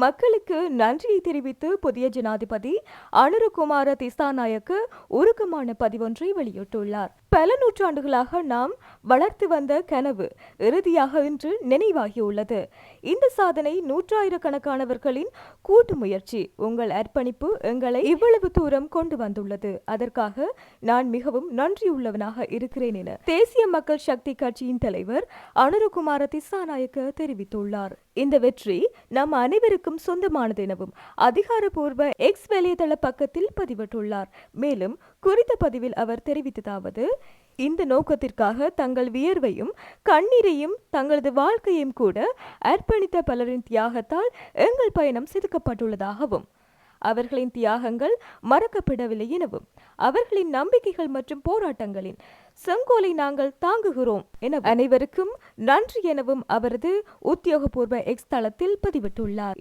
மக்களுக்கு நன்றியை தெரிவித்து புதிய ஜனாதிபதி அனுரகுமார திசாநாயக்க உருக்கமான பதிவொன்றை வெளியிட்டுள்ளார். பல நூற்றாண்டுகளாக நாம் வளர்த்து வந்த கனவு இறுதியாக இன்று நினைவாகியுள்ளது. இந்த சாதனை நூற்றாயிரக்கணக்கானவர்களின் கூட்டு முயற்சி. உங்கள் அர்ப்பணிப்பு எங்களை இவ்வளவு தூரம் கொண்டு வந்துள்ளது. அதற்காக நான் மிகவும் நன்றியுள்ளவனாக இருக்கிறேன் என தேசிய மக்கள் சக்தி கட்சியின் தலைவர் அனுரகுமார திசாநாயக்க தெரிவித்துள்ளார். இந்த வெற்றி நம் அனைவருக்கும் சொந்தமானது எனவும் அதிகாரப்பூர்வ எக்ஸ் வலைதள பக்கத்தில் பதிவிட்டுள்ளார். மேலும் குறித்த பதிவில் அவர் தெரிவித்ததாவது: இந்த நோக்கத்திற்காக தங்கள் வியர்வையும் கண்ணீரையும் தங்களது வாழ்க்கையும் கூட அர்ப்பணித்த பலரின் தியாகத்தால் எங்கள் பயணம் செதுக்கப்பட்டுள்ளதாகவும் அவர்களின் தியாகங்கள் மறக்கப்படவில்லை எனவும் அவர்களின் நம்பிக்கைகள் மற்றும் போராட்டங்களின் செங்கோலை நாங்கள் தாங்குகிறோம் என அனைவருக்கும் நன்றி எனவும் அவரது உத்தியோகபூர்வ எக்ஸ் தளத்தில் பதிவிட்டுள்ளார்.